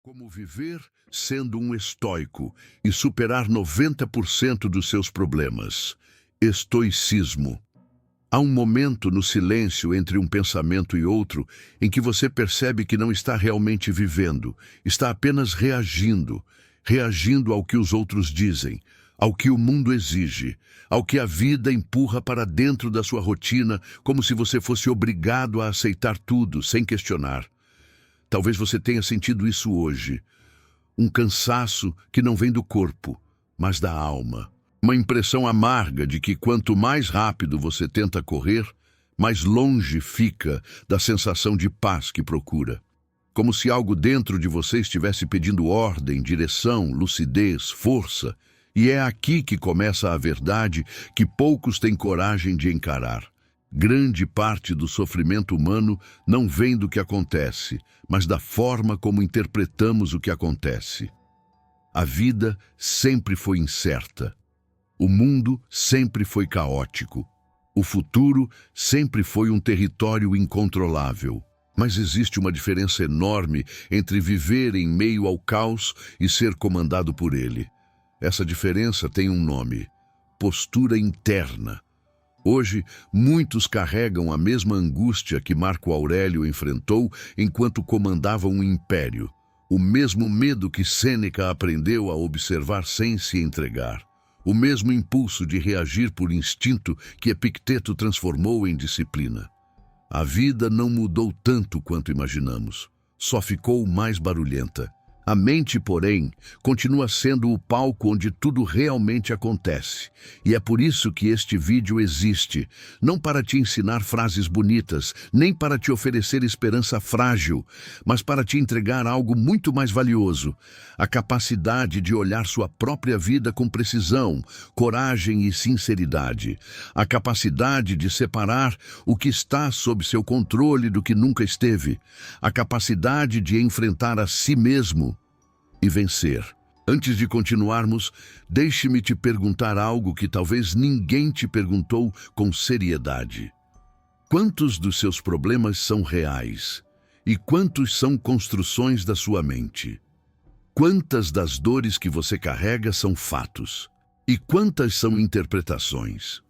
Como viver sendo um estoico e superar 90% dos seus problemas. Estoicismo. Há um momento no silêncio entre um pensamento e outro em que você percebe que não está realmente vivendo, está apenas reagindo, reagindo ao que os outros dizem, ao que o mundo exige, ao que a vida empurra para dentro da sua rotina, como se você fosse obrigado a aceitar tudo, sem questionar. Talvez você tenha sentido isso hoje. Um cansaço que não vem do corpo, mas da alma. Uma impressão amarga de que quanto mais rápido você tenta correr, mais longe fica da sensação de paz que procura. Como se algo dentro de você estivesse pedindo ordem, direção, lucidez, força. E é aqui que começa a verdade que poucos têm coragem de encarar. Grande parte do sofrimento humano não vem do que acontece, mas da forma como interpretamos o que acontece. A vida sempre foi incerta. O mundo sempre foi caótico. O futuro sempre foi um território incontrolável. Mas existe uma diferença enorme entre viver em meio ao caos e ser comandado por ele. Essa diferença tem um nome: postura interna. Hoje, muitos carregam a mesma angústia que Marco Aurélio enfrentou enquanto comandava um império, o mesmo medo que Sêneca aprendeu a observar sem se entregar, o mesmo impulso de reagir por instinto que Epicteto transformou em disciplina. A vida não mudou tanto quanto imaginamos, só ficou mais barulhenta. A mente, porém, continua sendo o palco onde tudo realmente acontece. E é por isso que este vídeo existe, não para te ensinar frases bonitas, nem para te oferecer esperança frágil, mas para te entregar algo muito mais valioso: a capacidade de olhar sua própria vida com precisão, coragem e sinceridade, a capacidade de separar o que está sob seu controle do que nunca esteve, a capacidade de enfrentar a si mesmo e vencer. Antes de continuarmos, deixe-me te perguntar algo que talvez ninguém te perguntou com seriedade. Quantos dos seus problemas são reais? E quantos são construções da sua mente? Quantas das dores que você carrega são fatos? E quantas são interpretações?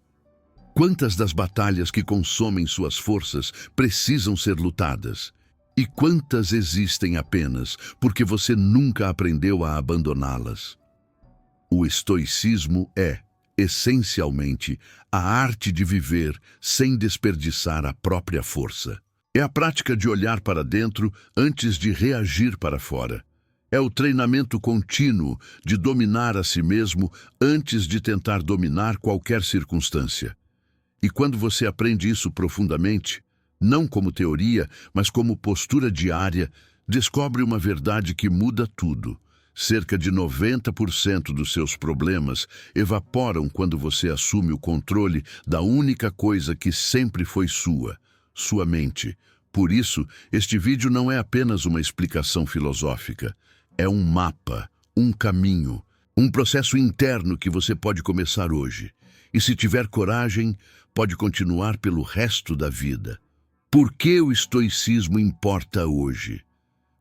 Quantas das batalhas que consomem suas forças precisam ser lutadas? E quantas existem apenas porque você nunca aprendeu a abandoná-las? O estoicismo é, essencialmente, a arte de viver sem desperdiçar a própria força. É a prática de olhar para dentro antes de reagir para fora. É o treinamento contínuo de dominar a si mesmo antes de tentar dominar qualquer circunstância. E quando você aprende isso profundamente, não como teoria, mas como postura diária, descobre uma verdade que muda tudo. Cerca de 90% dos seus problemas evaporam quando você assume o controle da única coisa que sempre foi sua mente. Por isso, este vídeo não é apenas uma explicação filosófica. É um mapa, um caminho, um processo interno que você pode começar hoje. E se tiver coragem, pode continuar pelo resto da vida. Por que o estoicismo importa hoje?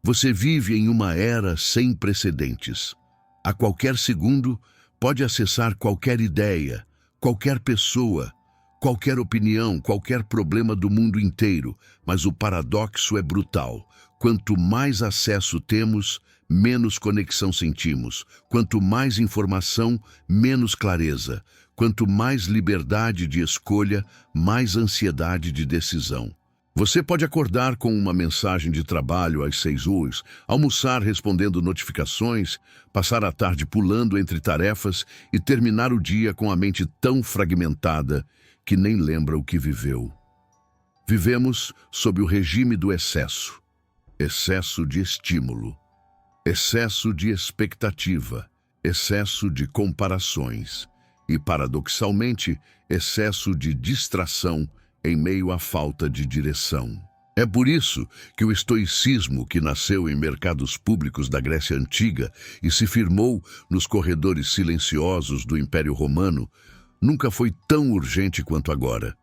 Você vive em uma era sem precedentes. A qualquer segundo, pode acessar qualquer ideia, qualquer pessoa, qualquer opinião, qualquer problema do mundo inteiro. Mas o paradoxo é brutal. Quanto mais acesso temos, menos conexão sentimos. Quanto mais informação, menos clareza. Quanto mais liberdade de escolha, mais ansiedade de decisão. Você pode acordar com uma mensagem de trabalho às 6 horas, almoçar respondendo notificações, passar a tarde pulando entre tarefas e terminar o dia com a mente tão fragmentada que nem lembra o que viveu. Vivemos sob o regime do excesso. Excesso de estímulo, excesso de expectativa, excesso de comparações e, paradoxalmente, excesso de distração em meio à falta de direção. É por isso que o estoicismo, que nasceu em mercados públicos da Grécia Antiga e se firmou nos corredores silenciosos do Império Romano, nunca foi tão urgente quanto agora.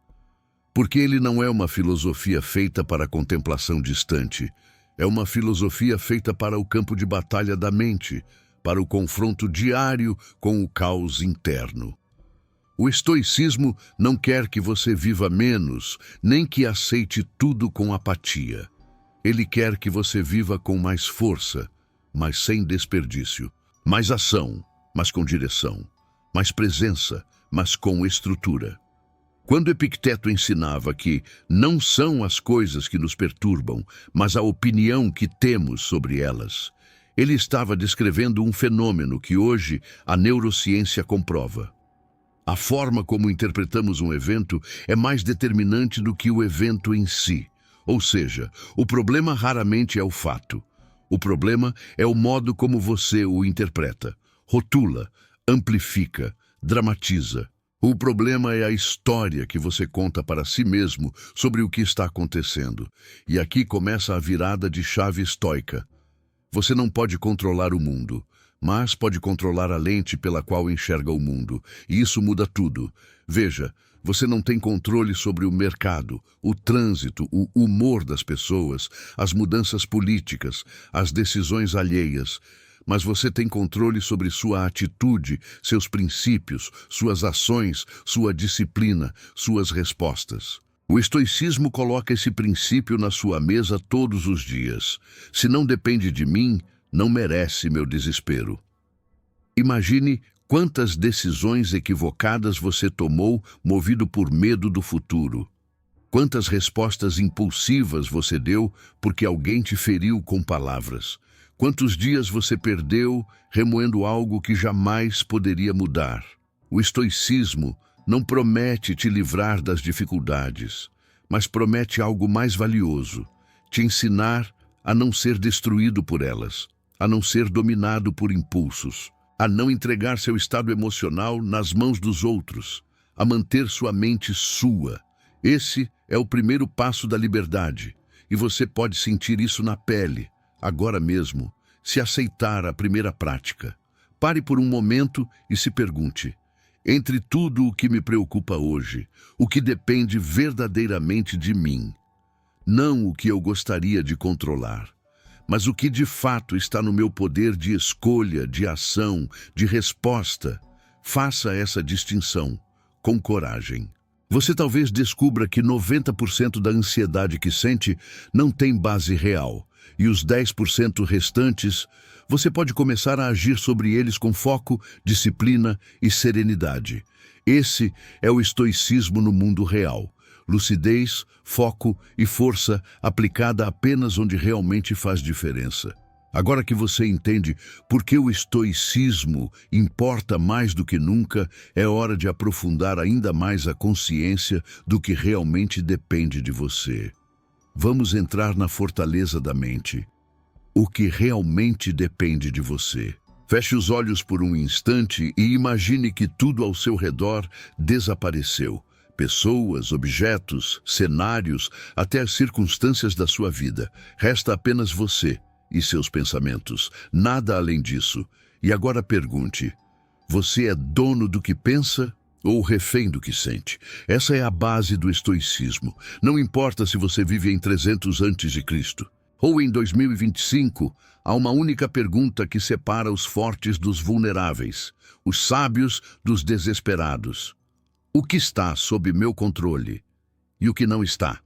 Porque ele não é uma filosofia feita para a contemplação distante. É uma filosofia feita para o campo de batalha da mente, para o confronto diário com o caos interno. O estoicismo não quer que você viva menos, nem que aceite tudo com apatia. Ele quer que você viva com mais força, mas sem desperdício. Mais ação, mas com direção. Mais presença, mas com estrutura. Quando Epicteto ensinava que não são as coisas que nos perturbam, mas a opinião que temos sobre elas, ele estava descrevendo um fenômeno que hoje a neurociência comprova. A forma como interpretamos um evento é mais determinante do que o evento em si. Ou seja, o problema raramente é o fato. O problema é o modo como você o interpreta, rotula, amplifica, dramatiza. O problema é a história que você conta para si mesmo sobre o que está acontecendo. E aqui começa a virada de chave estoica. Você não pode controlar o mundo, mas pode controlar a lente pela qual enxerga o mundo. E isso muda tudo. Veja, você não tem controle sobre o mercado, o trânsito, o humor das pessoas, as mudanças políticas, as decisões alheias. Mas você tem controle sobre sua atitude, seus princípios, suas ações, sua disciplina, suas respostas. O estoicismo coloca esse princípio na sua mesa todos os dias. Se não depende de mim, não merece meu desespero. Imagine quantas decisões equivocadas você tomou movido por medo do futuro. Quantas respostas impulsivas você deu porque alguém te feriu com palavras. Quantos dias você perdeu remoendo algo que jamais poderia mudar? O estoicismo não promete te livrar das dificuldades, mas promete algo mais valioso, te ensinar a não ser destruído por elas, a não ser dominado por impulsos, a não entregar seu estado emocional nas mãos dos outros, a manter sua mente sua. Esse é o primeiro passo da liberdade, e você pode sentir isso na pele, agora mesmo, se aceitar a primeira prática. Pare por um momento e se pergunte: entre tudo o que me preocupa hoje, o que depende verdadeiramente de mim? Não o que eu gostaria de controlar, mas o que de fato está no meu poder de escolha, de ação, de resposta. Faça essa distinção, com coragem. Você talvez descubra que 90% da ansiedade que sente não tem base real, e os 10% restantes, você pode começar a agir sobre eles com foco, disciplina e serenidade. Esse é o estoicismo no mundo real. Lucidez, foco e força aplicada apenas onde realmente faz diferença. Agora que você entende por que o estoicismo importa mais do que nunca, é hora de aprofundar ainda mais a consciência do que realmente depende de você. Vamos entrar na fortaleza da mente. O que realmente depende de você. Feche os olhos por um instante e imagine que tudo ao seu redor desapareceu. Pessoas, objetos, cenários, até as circunstâncias da sua vida. Resta apenas você e seus pensamentos. Nada além disso. E agora pergunte: você é dono do que pensa ou refém do que sente? Essa é a base do estoicismo. Não importa se você vive em 300 a.C. ou em 2025, há uma única pergunta que separa os fortes dos vulneráveis, os sábios dos desesperados. O que está sob meu controle e o que não está?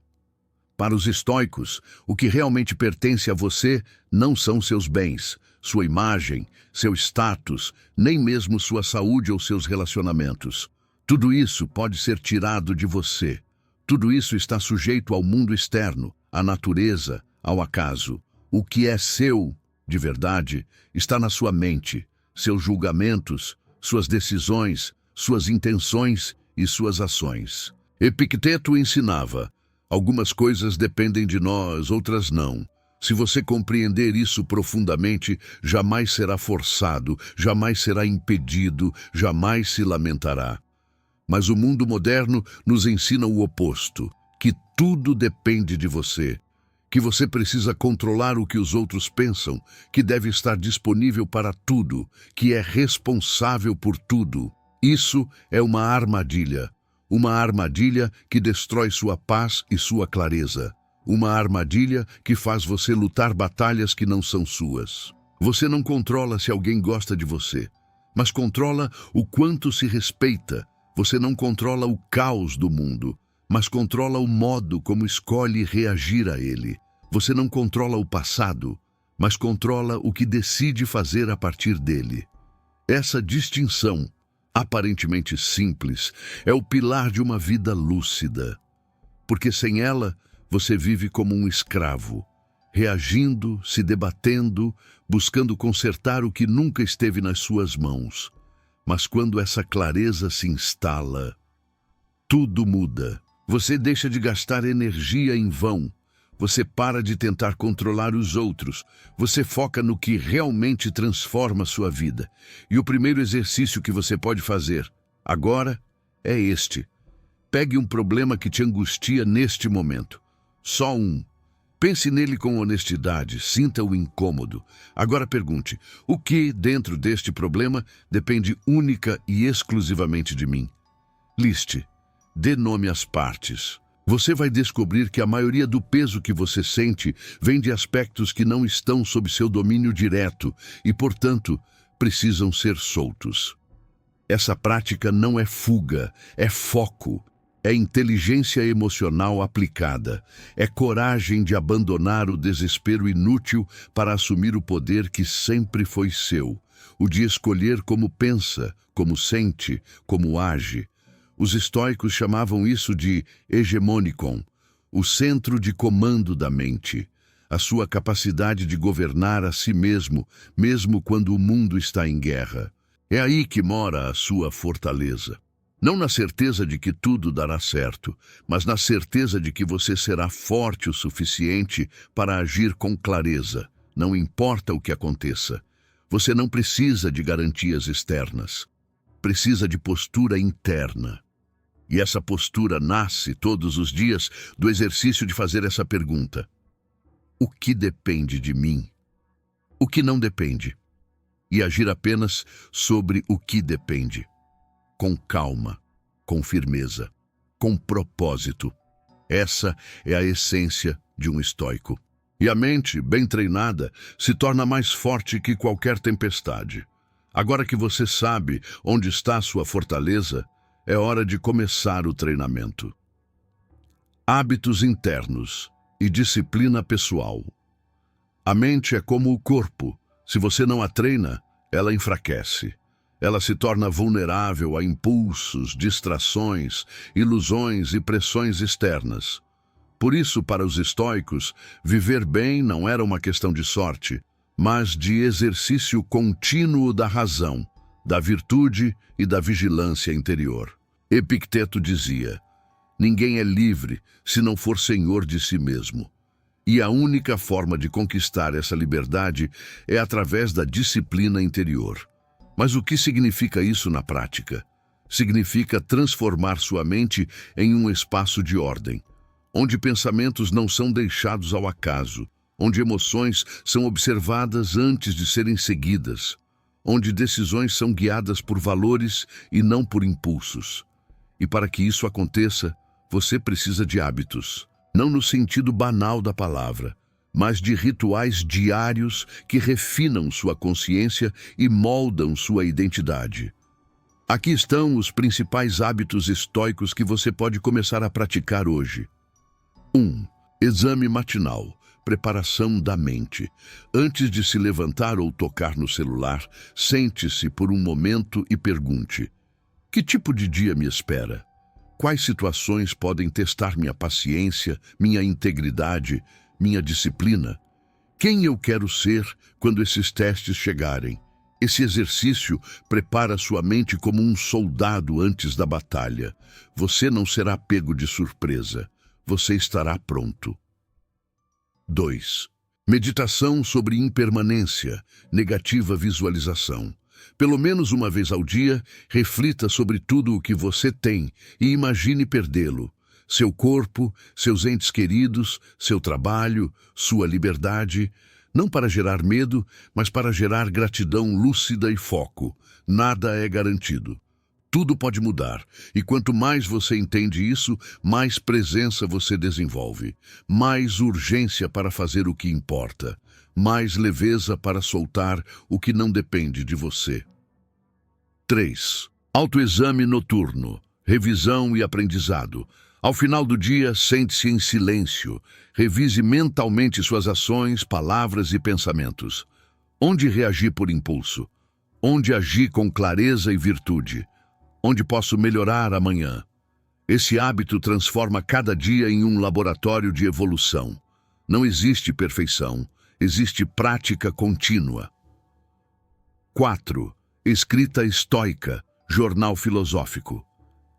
Para os estoicos, o que realmente pertence a você não são seus bens, sua imagem, seu status, nem mesmo sua saúde ou seus relacionamentos. Tudo isso pode ser tirado de você. Tudo isso está sujeito ao mundo externo, à natureza, ao acaso. O que é seu, de verdade, está na sua mente, seus julgamentos, suas decisões, suas intenções e suas ações. Epicteto ensinava: algumas coisas dependem de nós, outras não. Se você compreender isso profundamente, jamais será forçado, jamais será impedido, jamais se lamentará. Mas o mundo moderno nos ensina o oposto, que tudo depende de você, que você precisa controlar o que os outros pensam, que deve estar disponível para tudo, que é responsável por tudo. Isso é uma armadilha que destrói sua paz e sua clareza. uma armadilha que faz você lutar batalhas que não são suas. Você não controla se alguém gosta de você, mas controla o quanto se respeita. Você não controla o caos do mundo, mas controla o modo como escolhe reagir a ele. Você não controla o passado, mas controla o que decide fazer a partir dele. Essa distinção, aparentemente simples, é o pilar de uma vida lúcida. Porque sem ela, você vive como um escravo, reagindo, se debatendo, buscando consertar o que nunca esteve nas suas mãos. Mas quando essa clareza se instala, tudo muda. Você deixa de gastar energia em vão. Você para de tentar controlar os outros. Você foca no que realmente transforma sua vida. E o primeiro exercício que você pode fazer agora é este. Pegue um problema que te angustia neste momento. Só um. Pense nele com honestidade, sinta o incômodo. Agora pergunte, o que, dentro deste problema, depende única e exclusivamente de mim? Liste. Dê nome às partes. Você vai descobrir que a maioria do peso que você sente vem de aspectos que não estão sob seu domínio direto e, portanto, precisam ser soltos. Essa prática não é fuga, é foco. É inteligência emocional aplicada. É coragem de abandonar o desespero inútil para assumir o poder que sempre foi seu. O de escolher como pensa, como sente, como age. Os estoicos chamavam isso de hegemonikon, o centro de comando da mente. A sua capacidade de governar a si mesmo, mesmo quando o mundo está em guerra. É aí que mora a sua fortaleza. Não na certeza de que tudo dará certo, mas na certeza de que você será forte o suficiente para agir com clareza, não importa o que aconteça. Você não precisa de garantias externas. Precisa de postura interna. E essa postura nasce todos os dias do exercício de fazer essa pergunta. O que depende de mim? O que não depende? E agir apenas sobre o que depende. Com calma, com firmeza, com propósito. Essa é a essência de um estoico. E a mente, bem treinada, se torna mais forte que qualquer tempestade. Agora que você sabe onde está a sua fortaleza, é hora de começar o treinamento. Hábitos internos e disciplina pessoal. A mente é como o corpo. Se você não a treina, ela enfraquece. Ela se torna vulnerável a impulsos, distrações, ilusões e pressões externas. Por isso, para os estoicos, viver bem não era uma questão de sorte, mas de exercício contínuo da razão, da virtude e da vigilância interior. Epicteto dizia, ninguém é livre se não for senhor de si mesmo. E a única forma de conquistar essa liberdade é através da disciplina interior. Mas o que significa isso na prática? Significa transformar sua mente em um espaço de ordem, onde pensamentos não são deixados ao acaso, onde emoções são observadas antes de serem seguidas, onde decisões são guiadas por valores e não por impulsos. E para que isso aconteça, você precisa de hábitos, não no sentido banal da palavra, mas de rituais diários que refinam sua consciência e moldam sua identidade. Aqui estão os principais hábitos estoicos que você pode começar a praticar hoje. 1. Exame matinal. Preparação da mente. Antes de se levantar ou tocar no celular, sente-se por um momento e pergunte: que tipo de dia me espera? Quais situações podem testar minha paciência, minha integridade, minha disciplina? Quem eu quero ser quando esses testes chegarem? Esse exercício prepara sua mente como um soldado antes da batalha. Você não será pego de surpresa. Você estará pronto. 2. Meditação sobre impermanência, negativa visualização. Pelo menos uma vez ao dia, reflita sobre tudo o que você tem e imagine perdê-lo. Seu corpo, seus entes queridos, seu trabalho, sua liberdade, não para gerar medo, mas para gerar gratidão lúcida e foco. Nada é garantido. Tudo pode mudar, e quanto mais você entende isso, mais presença você desenvolve, mais urgência para fazer o que importa, mais leveza para soltar o que não depende de você. 3. Autoexame noturno, revisão e aprendizado. Ao final do dia, sente-se em silêncio. Revise mentalmente suas ações, palavras e pensamentos. Onde reagi por impulso? Onde agi com clareza e virtude? Onde posso melhorar amanhã? Esse hábito transforma cada dia em um laboratório de evolução. Não existe perfeição, existe prática contínua. 4. Escrita estoica, jornal filosófico.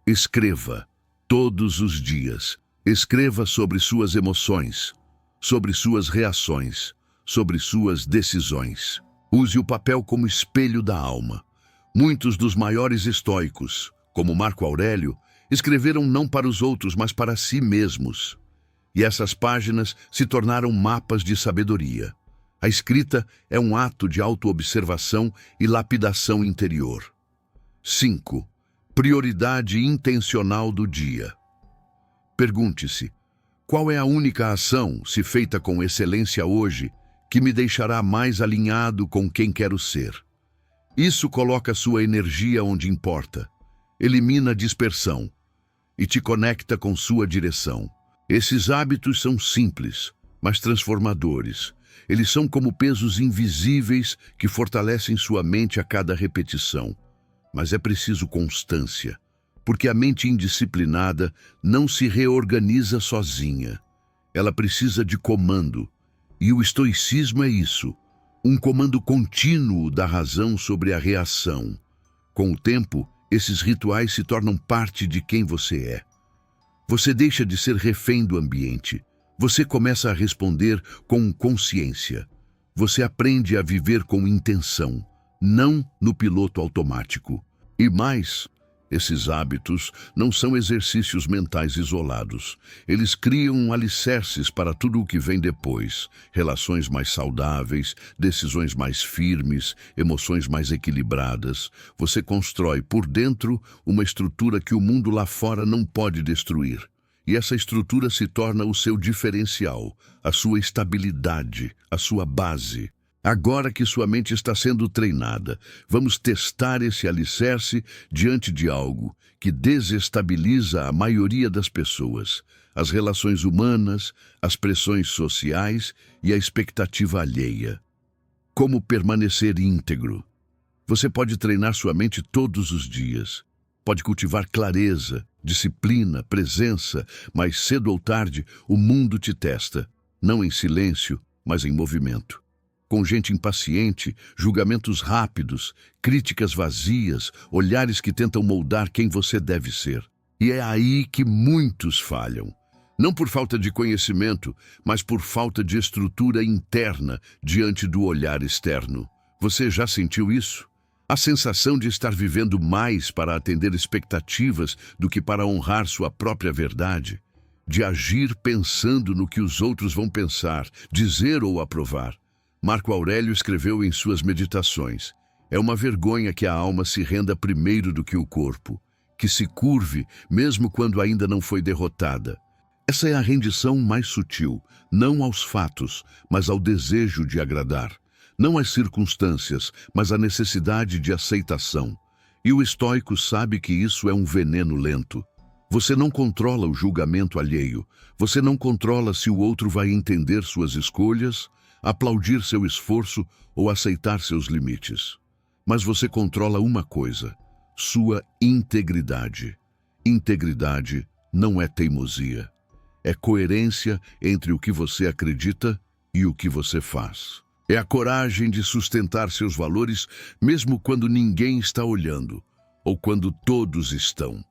Escreva, todos os dias. Escreva sobre suas emoções, sobre suas reações, sobre suas decisões. Use o papel como espelho da alma. Muitos dos maiores estoicos, como Marco Aurélio, escreveram não para os outros, mas para si mesmos. E essas páginas se tornaram mapas de sabedoria. A escrita é um ato de autoobservação e lapidação interior. 5. Prioridade intencional do dia. Pergunte-se: qual é a única ação, se feita com excelência hoje, que me deixará mais alinhado com quem quero ser? Isso coloca sua energia onde importa, elimina a dispersão e te conecta com sua direção. Esses hábitos são simples, mas transformadores. Eles são como pesos invisíveis que fortalecem sua mente a cada repetição. Mas é preciso constância, porque a mente indisciplinada não se reorganiza sozinha. Ela precisa de comando, e o estoicismo é isso. Um comando contínuo da razão sobre a reação. Com o tempo, esses rituais se tornam parte de quem você é. Você deixa de ser refém do ambiente. Você começa a responder com consciência. Você aprende a viver com intenção, não no piloto automático. E mais, esses hábitos não são exercícios mentais isolados. Eles criam alicerces para tudo o que vem depois. Relações mais saudáveis, decisões mais firmes, emoções mais equilibradas. Você constrói por dentro uma estrutura que o mundo lá fora não pode destruir. E essa estrutura se torna o seu diferencial, a sua estabilidade, a sua base. Agora que sua mente está sendo treinada, vamos testar esse alicerce diante de algo que desestabiliza a maioria das pessoas: as relações humanas, as pressões sociais e a expectativa alheia. Como permanecer íntegro? Você pode treinar sua mente todos os dias. Pode cultivar clareza, disciplina, presença, mas cedo ou tarde o mundo te testa, não em silêncio, mas em movimento. Com gente impaciente, julgamentos rápidos, críticas vazias, olhares que tentam moldar quem você deve ser. E é aí que muitos falham. Não por falta de conhecimento, mas por falta de estrutura interna diante do olhar externo. Você já sentiu isso? A sensação de estar vivendo mais para atender expectativas do que para honrar sua própria verdade? De agir pensando no que os outros vão pensar, dizer ou aprovar? Marco Aurélio escreveu em suas meditações: é uma vergonha que a alma se renda primeiro do que o corpo, que se curve mesmo quando ainda não foi derrotada. Essa é a rendição mais sutil, não aos fatos, mas ao desejo de agradar. Não às circunstâncias, mas à necessidade de aceitação. E o estoico sabe que isso é um veneno lento. Você não controla o julgamento alheio. Você não controla se o outro vai entender suas escolhas, aplaudir seu esforço ou aceitar seus limites. Mas você controla uma coisa: sua integridade. Integridade não é teimosia. É coerência entre o que você acredita e o que você faz. É a coragem de sustentar seus valores mesmo quando ninguém está olhando, ou quando todos estão.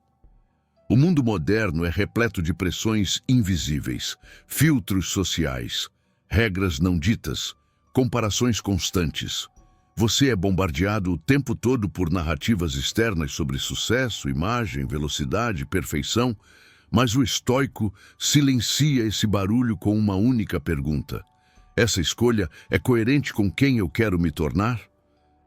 O mundo moderno é repleto de pressões invisíveis, filtros sociais, regras não ditas, comparações constantes. Você é bombardeado o tempo todo por narrativas externas sobre sucesso, imagem, velocidade, perfeição, mas o estoico silencia esse barulho com uma única pergunta: essa escolha é coerente com quem eu quero me tornar?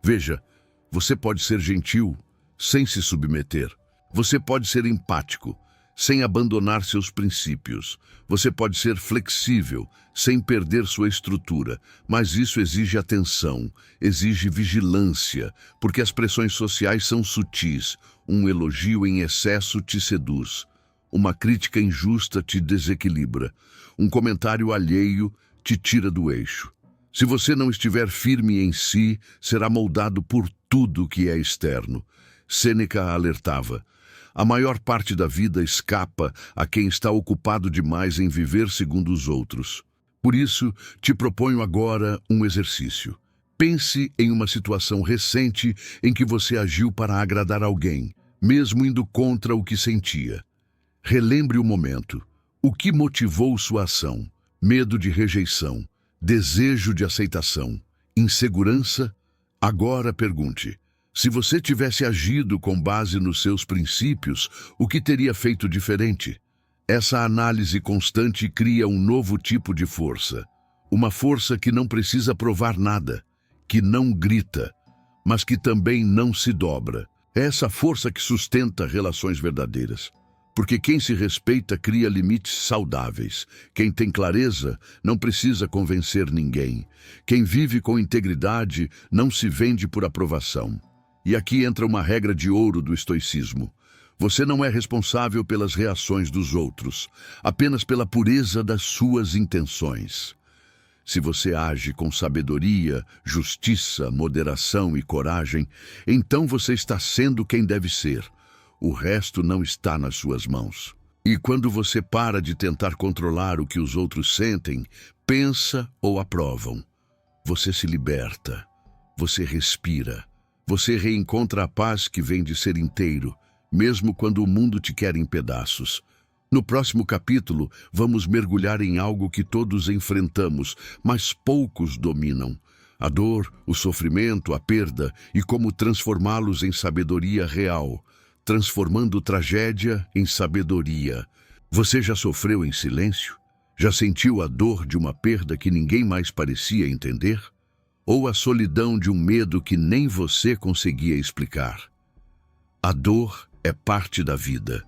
Veja, você pode ser gentil, sem se submeter. Você pode ser empático, sem abandonar seus princípios. Você pode ser flexível, sem perder sua estrutura, mas isso exige atenção, exige vigilância, porque as pressões sociais são sutis. Um elogio em excesso te seduz. Uma crítica injusta te desequilibra. Um comentário alheio te tira do eixo. Se você não estiver firme em si, será moldado por tudo que é externo. Sêneca alertava: a maior parte da vida escapa a quem está ocupado demais em viver segundo os outros. Por isso, te proponho agora um exercício. Pense em uma situação recente em que você agiu para agradar alguém, mesmo indo contra o que sentia. Relembre o momento. O que motivou sua ação? Medo de rejeição, desejo de aceitação, insegurança? Agora pergunte: se você tivesse agido com base nos seus princípios, o que teria feito diferente? Essa análise constante cria um novo tipo de força. Uma força que não precisa provar nada, que não grita, mas que também não se dobra. É essa força que sustenta relações verdadeiras. Porque quem se respeita cria limites saudáveis. Quem tem clareza não precisa convencer ninguém. Quem vive com integridade não se vende por aprovação. E aqui entra uma regra de ouro do estoicismo. Você não é responsável pelas reações dos outros, apenas pela pureza das suas intenções. Se você age com sabedoria, justiça, moderação e coragem, então você está sendo quem deve ser. O resto não está nas suas mãos. E quando você para de tentar controlar o que os outros sentem, pensa ou aprovam, você se liberta, você respira, você reencontra a paz que vem de ser inteiro, mesmo quando o mundo te quer em pedaços. No próximo capítulo, vamos mergulhar em algo que todos enfrentamos, mas poucos dominam: a dor, o sofrimento, a perda, e como transformá-los em sabedoria real, transformando tragédia em sabedoria. Você já sofreu em silêncio? Já sentiu a dor de uma perda que ninguém mais parecia entender? Ou a solidão de um medo que nem você conseguia explicar? A dor é parte da vida,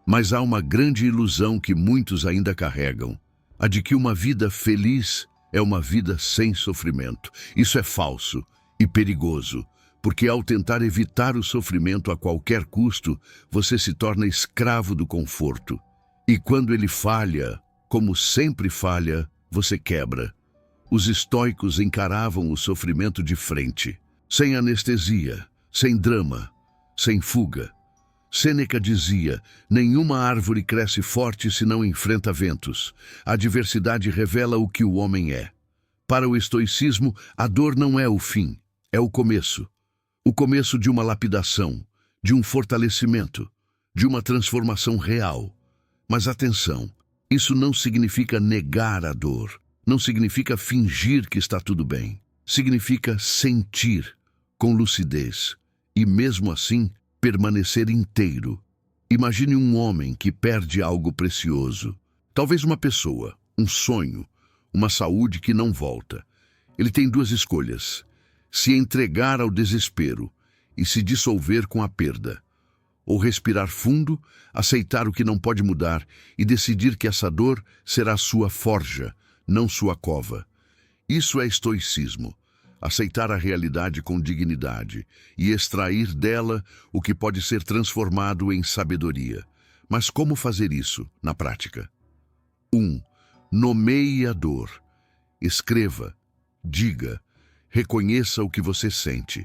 mas há uma grande ilusão que muitos ainda carregam: a de que uma vida feliz é uma vida sem sofrimento. Isso é falso e perigoso, porque ao tentar evitar o sofrimento a qualquer custo, você se torna escravo do conforto. E quando ele falha, como sempre falha, você quebra. Os estoicos encaravam o sofrimento de frente, sem anestesia, sem drama, sem fuga. Sêneca dizia: nenhuma árvore cresce forte se não enfrenta ventos. A adversidade revela o que o homem é. Para o estoicismo, a dor não é o fim, é o começo. O começo de uma lapidação, de um fortalecimento, de uma transformação real. Mas atenção, isso não significa negar a dor, não significa fingir que está tudo bem. Significa sentir, com lucidez, e mesmo assim, permanecer inteiro. Imagine um homem que perde algo precioso, talvez uma pessoa, um sonho, uma saúde que não volta. Ele tem duas escolhas: se entregar ao desespero e se dissolver com a perda, ou respirar fundo, aceitar o que não pode mudar e decidir que essa dor será sua forja, não sua cova. Isso é estoicismo: aceitar a realidade com dignidade e extrair dela o que pode ser transformado em sabedoria. Mas como fazer isso na prática? 1. Nomeie a dor. Escreva, diga, reconheça o que você sente.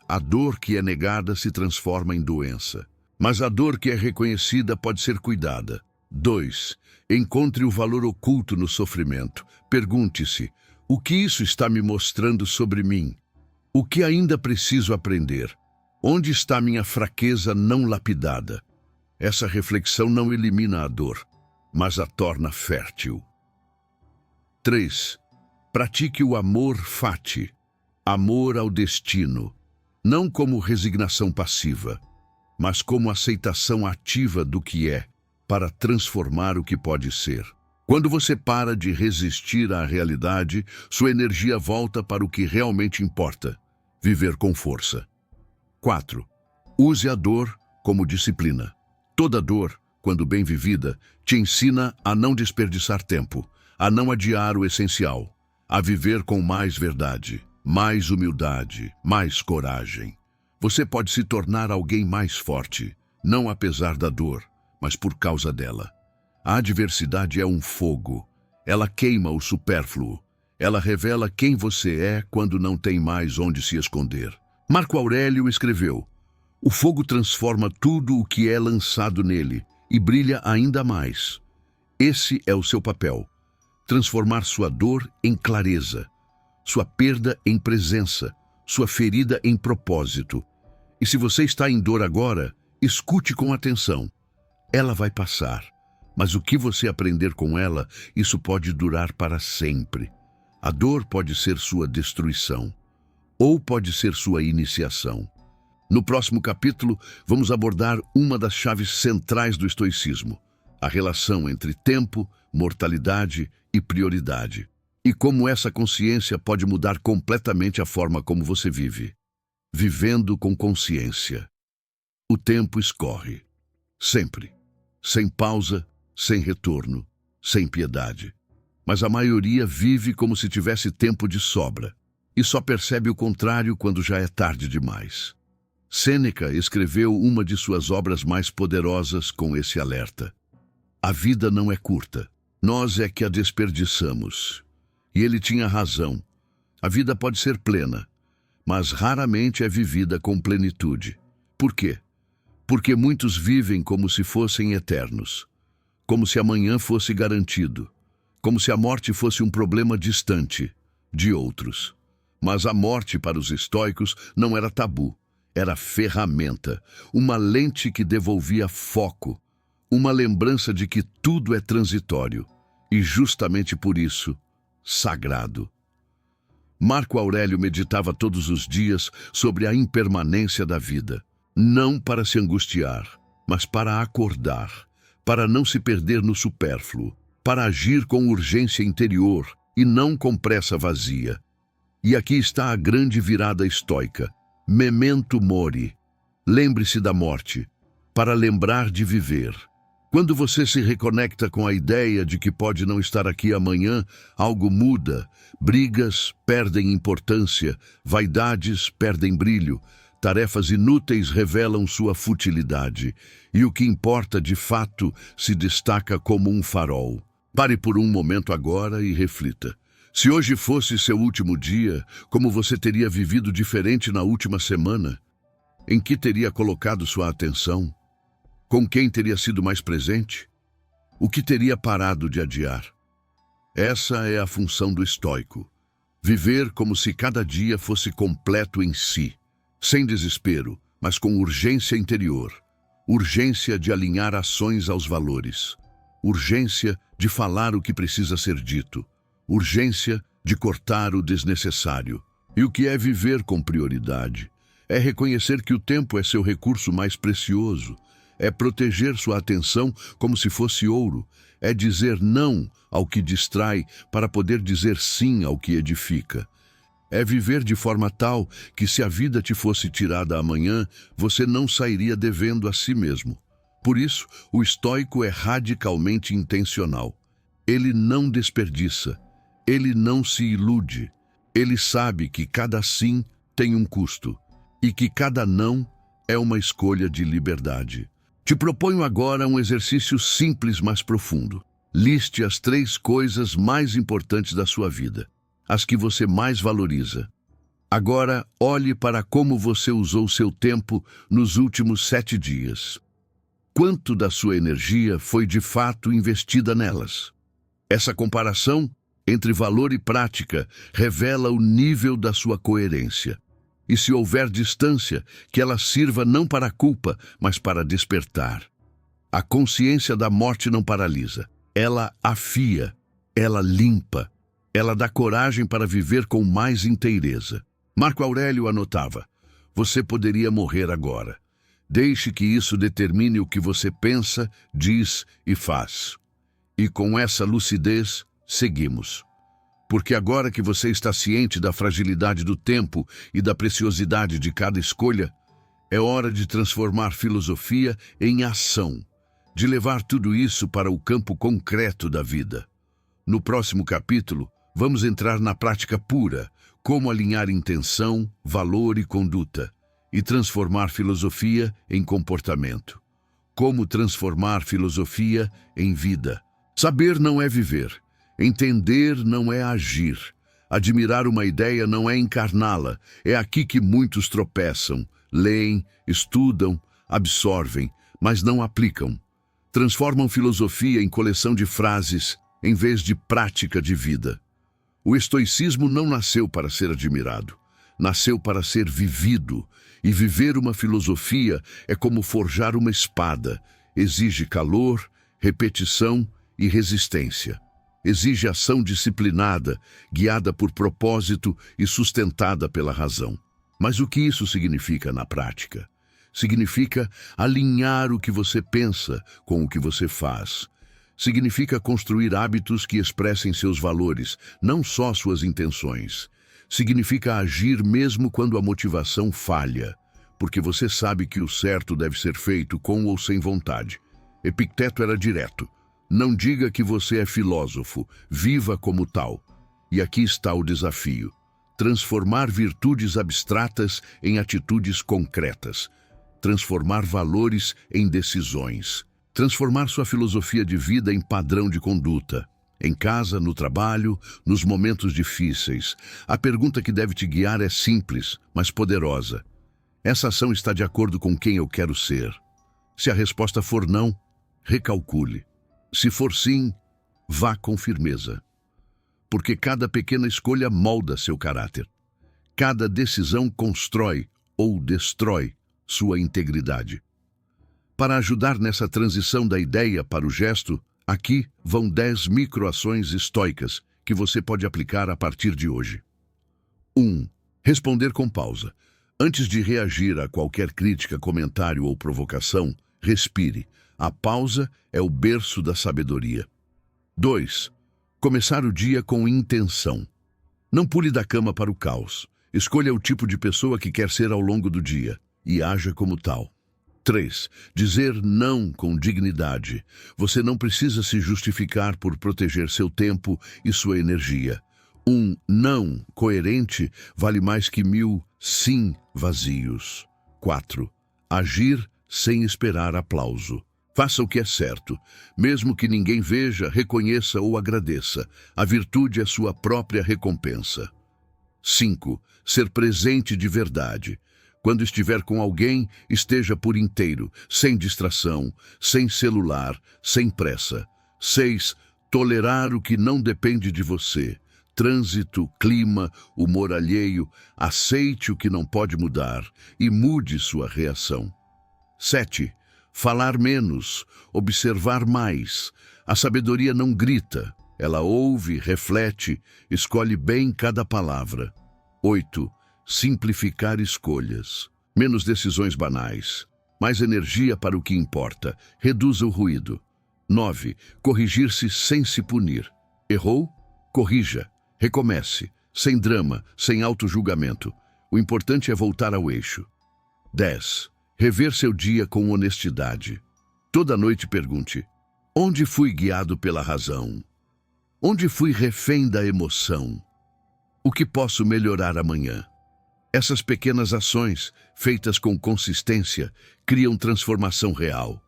A dor que é negada se transforma em doença, mas a dor que é reconhecida pode ser cuidada. 2. Encontre o valor oculto no sofrimento. Pergunte-se: o que isso está me mostrando sobre mim? O que ainda preciso aprender? Onde está minha fraqueza não lapidada? Essa reflexão não elimina a dor, mas a torna fértil. 3. Pratique o amor fati, amor ao destino, não como resignação passiva, mas como aceitação ativa do que é, para transformar o que pode ser. Quando você para de resistir à realidade, sua energia volta para o que realmente importa: viver com força. 4. Use a dor como disciplina. Toda dor, quando bem vivida, te ensina a não desperdiçar tempo, a não adiar o essencial, a viver com mais verdade, mais humildade, mais coragem. Você pode se tornar alguém mais forte, não apesar da dor, mas por causa dela. A adversidade é um fogo. Ela queima o supérfluo. Ela revela quem você é quando não tem mais onde se esconder. Marco Aurélio escreveu: "O fogo transforma tudo o que é lançado nele e brilha ainda mais." Esse é o seu papel: transformar sua dor em clareza, sua perda em presença, sua ferida em propósito. E se você está em dor agora, escute com atenção. Ela vai passar, mas o que você aprender com ela, isso pode durar para sempre. A dor pode ser sua destruição, ou pode ser sua iniciação. No próximo capítulo, vamos abordar uma das chaves centrais do estoicismo: a relação entre tempo, mortalidade e prioridade. E como essa consciência pode mudar completamente a forma como você vive. Vivendo com consciência. O tempo escorre. Sempre. Sem pausa, sem retorno, sem piedade. Mas a maioria vive como se tivesse tempo de sobra. E só percebe o contrário quando já é tarde demais. Sêneca escreveu uma de suas obras mais poderosas com esse alerta: "A vida não é curta. Nós é que a desperdiçamos." E ele tinha razão. A vida pode ser plena, mas raramente é vivida com plenitude. Por quê? Porque muitos vivem como se fossem eternos, como se amanhã fosse garantido, como se a morte fosse um problema distante de outros. Mas a morte para os estoicos não era tabu, era ferramenta, uma lente que devolvia foco, uma lembrança de que tudo é transitório e justamente por isso, sagrado. Marco Aurélio meditava todos os dias sobre a impermanência da vida, não para se angustiar, mas para acordar, para não se perder no supérfluo, para agir com urgência interior e não com pressa vazia. E aqui está a grande virada estoica: memento mori. Lembre-se da morte, para lembrar de viver. Quando você se reconecta com a ideia de que pode não estar aqui amanhã, algo muda. Brigas perdem importância, vaidades perdem brilho, tarefas inúteis revelam sua futilidade, e o que importa de fato se destaca como um farol. Pare por um momento agora e reflita. Se hoje fosse seu último dia, como você teria vivido diferente na última semana? Em que teria colocado sua atenção? Com quem teria sido mais presente? O que teria parado de adiar? Essa é a função do estoico: viver como se cada dia fosse completo em si, sem desespero, mas com urgência interior, urgência de alinhar ações aos valores, urgência de falar o que precisa ser dito, urgência de cortar o desnecessário. E o que é viver com prioridade? É reconhecer que o tempo é seu recurso mais precioso, é proteger sua atenção como se fosse ouro, é dizer não ao que distrai para poder dizer sim ao que edifica. É viver de forma tal que, se a vida te fosse tirada amanhã, você não sairia devendo a si mesmo. Por isso, o estoico é radicalmente intencional. Ele não desperdiça, ele não se ilude. Ele sabe que cada sim tem um custo e que cada não é uma escolha de liberdade. Te proponho agora um exercício simples, mas profundo. Liste as 3 coisas mais importantes da sua vida, as que você mais valoriza. Agora, olhe para como você usou seu tempo nos últimos 7 dias. Quanto da sua energia foi de fato investida nelas? Essa comparação entre valor e prática revela o nível da sua coerência. E se houver distância, que ela sirva não para a culpa, mas para despertar. A consciência da morte não paralisa. Ela afia, ela limpa, ela dá coragem para viver com mais inteireza. Marco Aurélio anotava: você poderia morrer agora. Deixe que isso determine o que você pensa, diz e faz. E com essa lucidez, seguimos. Porque agora que você está ciente da fragilidade do tempo e da preciosidade de cada escolha, É hora de transformar filosofia em ação, de levar tudo isso para o campo concreto da vida. No próximo capítulo, vamos entrar na prática pura, como alinhar intenção, valor e conduta, e transformar filosofia em comportamento. Como transformar filosofia em vida. Saber não é viver, entender não é agir, admirar uma ideia não é encarná-la. É aqui que muitos tropeçam, leem, estudam, absorvem, mas não aplicam. Transformam filosofia em coleção de frases, em vez de prática de vida. O estoicismo não nasceu para ser admirado, nasceu para ser vivido, e viver uma filosofia é como forjar uma espada, exige calor, repetição e resistência. Exige ação disciplinada, guiada por propósito e sustentada pela razão. Mas o que isso significa na prática? Significa alinhar o que você pensa com o que você faz. Significa construir hábitos que expressem seus valores, não só suas intenções. Significa agir mesmo quando a motivação falha, porque você sabe que o certo deve ser feito com ou sem vontade. Epicteto era direto. Não diga que você é filósofo, viva como tal. E aqui está o desafio: transformar virtudes abstratas em atitudes concretas. Transformar valores em decisões. Transformar sua filosofia de vida em padrão de conduta. Em casa, no trabalho, nos momentos difíceis. A pergunta que deve te guiar é simples, mas poderosa. Essa ação está de acordo com quem eu quero ser? Se a resposta for não, recalcule. Se for sim, vá com firmeza. Porque cada pequena escolha molda seu caráter. Cada decisão constrói ou destrói sua integridade. Para ajudar nessa transição da ideia para o gesto, aqui vão 10 microações estoicas que você pode aplicar a partir de hoje. 1. Responder com pausa. Antes de reagir a qualquer crítica, comentário ou provocação, respire. A pausa é o berço da sabedoria. 2. Começar o dia com intenção. Não pule da cama para o caos. Escolha o tipo de pessoa que quer ser ao longo do dia e haja como tal. 3. Dizer não com dignidade. Você não precisa se justificar por proteger seu tempo e sua energia. Um não coerente vale mais que 1000 sim vazios. 4. Agir sem esperar aplauso. Faça o que é certo, mesmo que ninguém veja, reconheça ou agradeça. A virtude é sua própria recompensa. 5. Ser presente de verdade. Quando estiver com alguém, esteja por inteiro, sem distração, sem celular, sem pressa. 6. Tolerar o que não depende de você. Trânsito, clima, humor alheio. Aceite o que não pode mudar e mude sua reação. 7. Falar menos, observar mais. A sabedoria não grita, ela ouve, reflete, escolhe bem cada palavra. 8. Simplificar escolhas. Menos decisões banais. Mais energia para o que importa. Reduza o ruído. 9. Corrigir-se sem se punir. Errou? Corrija. Recomece. Sem drama, sem auto-julgamento. O importante é voltar ao eixo. 10. Rever seu dia com honestidade. Toda noite pergunte: onde fui guiado pela razão? Onde fui refém da emoção? O que posso melhorar amanhã? Essas pequenas ações, feitas com consistência, criam transformação real.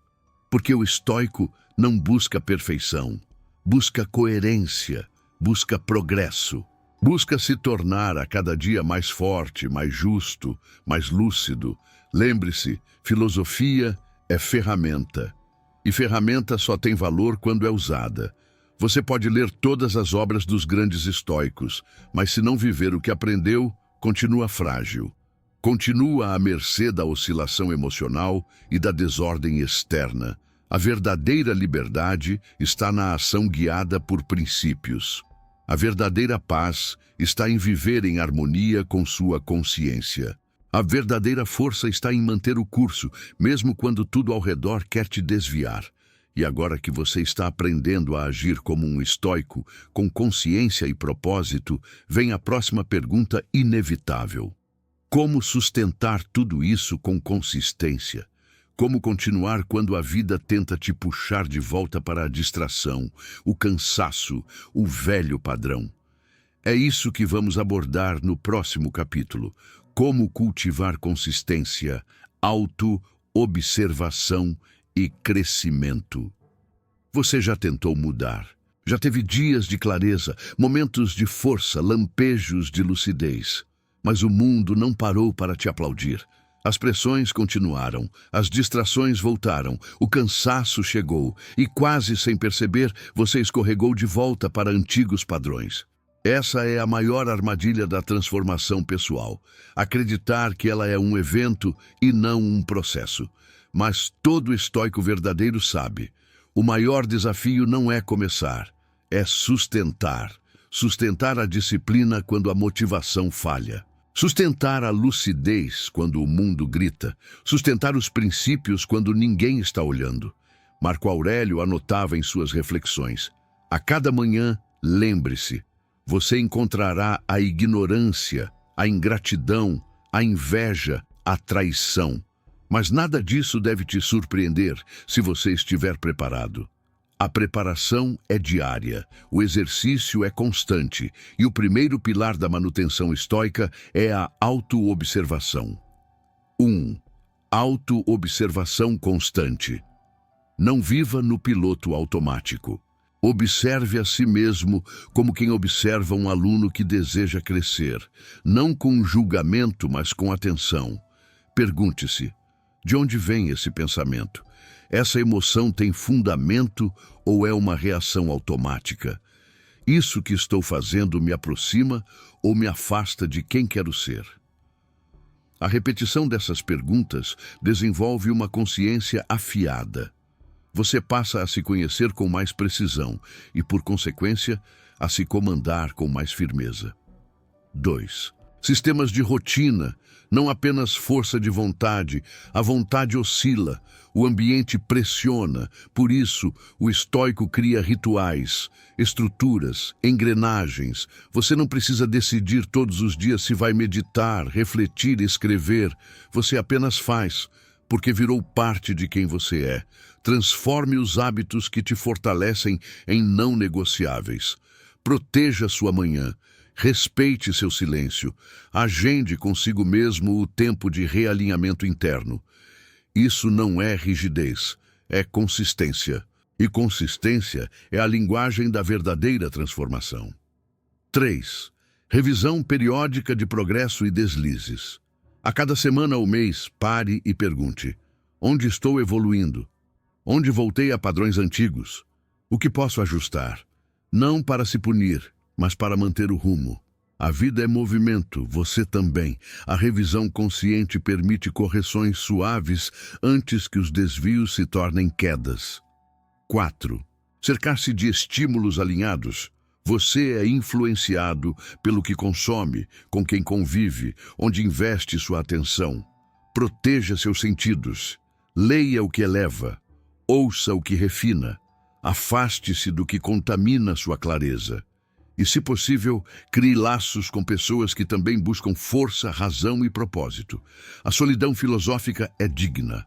Porque o estoico não busca perfeição, busca coerência, busca progresso. Busca se tornar a cada dia mais forte, mais justo, mais lúcido. Lembre-se, filosofia é ferramenta. E ferramenta só tem valor quando é usada. Você pode ler todas as obras dos grandes estoicos, mas se não viver o que aprendeu, continua frágil. Continua à mercê da oscilação emocional e da desordem externa. A verdadeira liberdade está na ação guiada por princípios. A verdadeira paz está em viver em harmonia com sua consciência. A verdadeira força está em manter o curso, mesmo quando tudo ao redor quer te desviar. E agora que você está aprendendo a agir como um estoico, com consciência e propósito, vem a próxima pergunta inevitável. Como sustentar tudo isso com consistência? Como continuar quando a vida tenta te puxar de volta para a distração, o cansaço, o velho padrão? É isso que vamos abordar no próximo capítulo. Como cultivar consistência, auto-observação e crescimento. Você já tentou mudar? Já teve dias de clareza, momentos de força, lampejos de lucidez. Mas o mundo não parou para te aplaudir. As pressões continuaram, as distrações voltaram, o cansaço chegou e, quase sem perceber, você escorregou de volta para antigos padrões. Essa é a maior armadilha da transformação pessoal. Acreditar que ela é um evento e não um processo. Mas todo estoico verdadeiro sabe, o maior desafio não é começar, é sustentar. Sustentar a disciplina quando a motivação falha. Sustentar a lucidez quando o mundo grita. Sustentar os princípios quando ninguém está olhando. Marco Aurélio anotava em suas reflexões: a cada manhã, lembre-se, você encontrará a ignorância, a ingratidão, a inveja, a traição. Mas nada disso deve te surpreender se você estiver preparado. A preparação é diária, o exercício é constante e o primeiro pilar da manutenção estoica é a auto-observação. 1. Auto-observação constante. Não viva no piloto automático. Observe a si mesmo como quem observa um aluno que deseja crescer, não com julgamento, mas com atenção. Pergunte-se: de onde vem esse pensamento? Essa emoção tem fundamento ou é uma reação automática? Isso que estou fazendo me aproxima ou me afasta de quem quero ser? A repetição dessas perguntas desenvolve uma consciência afiada. Você passa a se conhecer com mais precisão e, por consequência, a se comandar com mais firmeza. 2. Sistemas de rotina, não apenas força de vontade. A vontade oscila, o ambiente pressiona. Por isso, o estoico cria rituais, estruturas, engrenagens. Você não precisa decidir todos os dias se vai meditar, refletir, escrever. Você apenas faz, porque virou parte de quem você é. Transforme os hábitos que te fortalecem em não negociáveis. Proteja sua manhã. Respeite seu silêncio. Agende consigo mesmo o tempo de realinhamento interno. Isso não é rigidez, é consistência. E consistência é a linguagem da verdadeira transformação. 3. Revisão periódica de progresso e deslizes. A cada semana ou mês, pare e pergunte: onde estou evoluindo? Onde voltei a padrões antigos? O que posso ajustar? Não para se punir, mas para manter o rumo. A vida é movimento, você também. A revisão consciente permite correções suaves antes que os desvios se tornem quedas. 4. Cercar-se de estímulos alinhados. Você é influenciado pelo que consome, com quem convive, onde investe sua atenção. Proteja seus sentidos. Leia o que eleva. Ouça o que refina. Afaste-se do que contamina sua clareza. E, se possível, crie laços com pessoas que também buscam força, razão e propósito. A solidão filosófica é digna,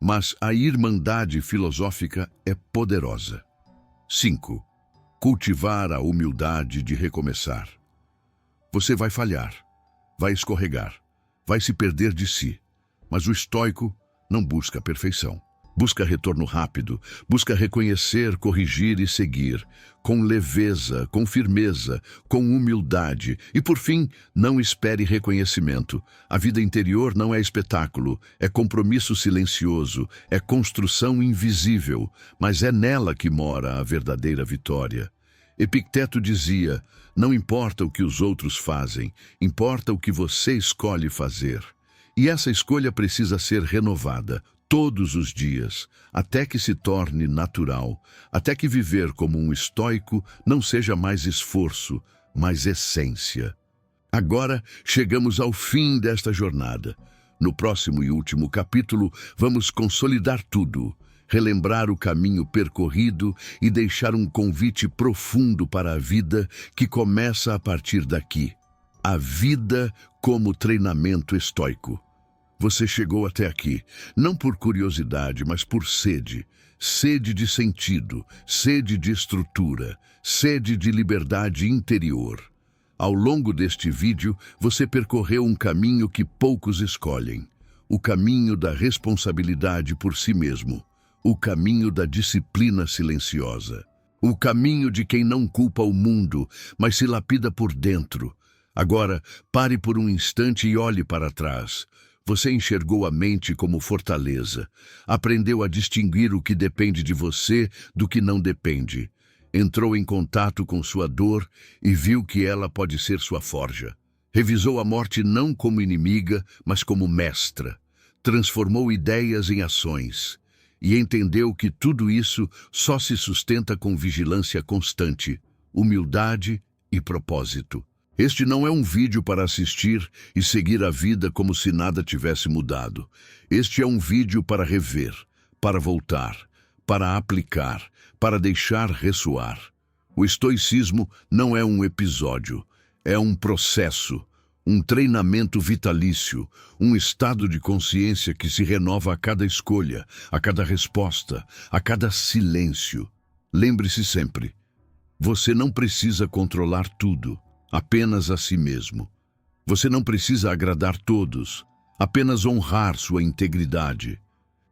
mas a irmandade filosófica é poderosa. 5. Cultivar a humildade de recomeçar. Você vai falhar, vai escorregar, vai se perder de si, mas o estoico não busca a perfeição. Busca retorno rápido, busca reconhecer, corrigir e seguir, com leveza, com firmeza, com humildade. E, por fim, não espere reconhecimento. A vida interior não é espetáculo, é compromisso silencioso, é construção invisível, mas é nela que mora a verdadeira vitória. Epicteto dizia: não importa o que os outros fazem, importa o que você escolhe fazer. E essa escolha precisa ser renovada todos os dias, até que se torne natural, até que viver como um estoico não seja mais esforço, mas essência. Agora chegamos ao fim desta jornada. No próximo e último capítulo, vamos consolidar tudo, relembrar o caminho percorrido e deixar um convite profundo para a vida que começa a partir daqui. A vida como treinamento estoico. Você chegou até aqui, não por curiosidade, mas por sede. Sede de sentido, sede de estrutura, sede de liberdade interior. Ao longo deste vídeo, você percorreu um caminho que poucos escolhem. O caminho da responsabilidade por si mesmo. O caminho da disciplina silenciosa. O caminho de quem não culpa o mundo, mas se lapida por dentro. Agora, pare por um instante e olhe para trás. Você enxergou a mente como fortaleza. Aprendeu a distinguir o que depende de você do que não depende. Entrou em contato com sua dor e viu que ela pode ser sua forja. Revisou a morte não como inimiga, mas como mestra. Transformou ideias em ações. E entendeu que tudo isso só se sustenta com vigilância constante, humildade e propósito. Este não é um vídeo para assistir e seguir a vida como se nada tivesse mudado. Este é um vídeo para rever, para voltar, para aplicar, para deixar ressoar. O estoicismo não é um episódio, é um processo, um treinamento vitalício, um estado de consciência que se renova a cada escolha, a cada resposta, a cada silêncio. Lembre-se sempre, você não precisa controlar tudo, apenas a si mesmo. Você não precisa agradar todos, apenas honrar sua integridade.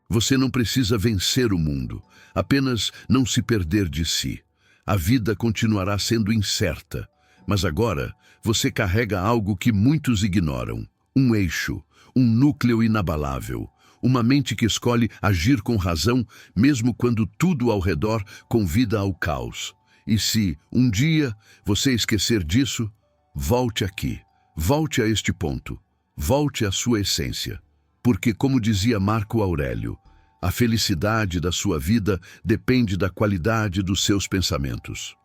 Você não precisa vencer o mundo, apenas não se perder de si. A vida continuará sendo incerta, mas agora você carrega algo que muitos ignoram. Um eixo, um núcleo inabalável, uma mente que escolhe agir com razão, mesmo quando tudo ao redor convida ao caos. E se, um dia, você esquecer disso, volte aqui, volte a este ponto, volte à sua essência. Porque, como dizia Marco Aurélio, a felicidade da sua vida depende da qualidade dos seus pensamentos.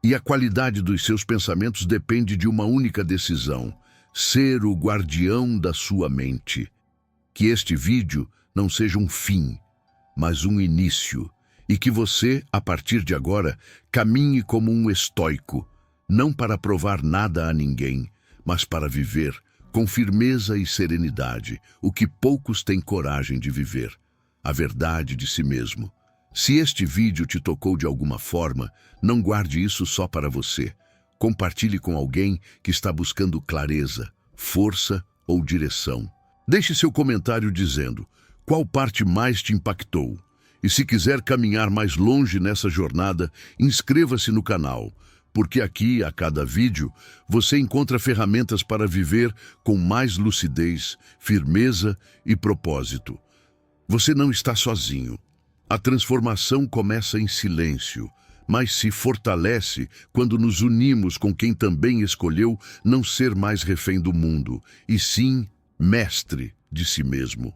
E a qualidade dos seus pensamentos depende de uma única decisão: ser o guardião da sua mente. Que este vídeo não seja um fim, mas um início. E que você, a partir de agora, caminhe como um estoico, não para provar nada a ninguém, mas para viver com firmeza e serenidade o que poucos têm coragem de viver, a verdade de si mesmo. Se este vídeo te tocou de alguma forma, não guarde isso só para você. Compartilhe com alguém que está buscando clareza, força ou direção. Deixe seu comentário dizendo qual parte mais te impactou. E se quiser caminhar mais longe nessa jornada, inscreva-se no canal, porque aqui, a cada vídeo, você encontra ferramentas para viver com mais lucidez, firmeza e propósito. Você não está sozinho. A transformação começa em silêncio, mas se fortalece quando nos unimos com quem também escolheu não ser mais refém do mundo, e sim mestre de si mesmo.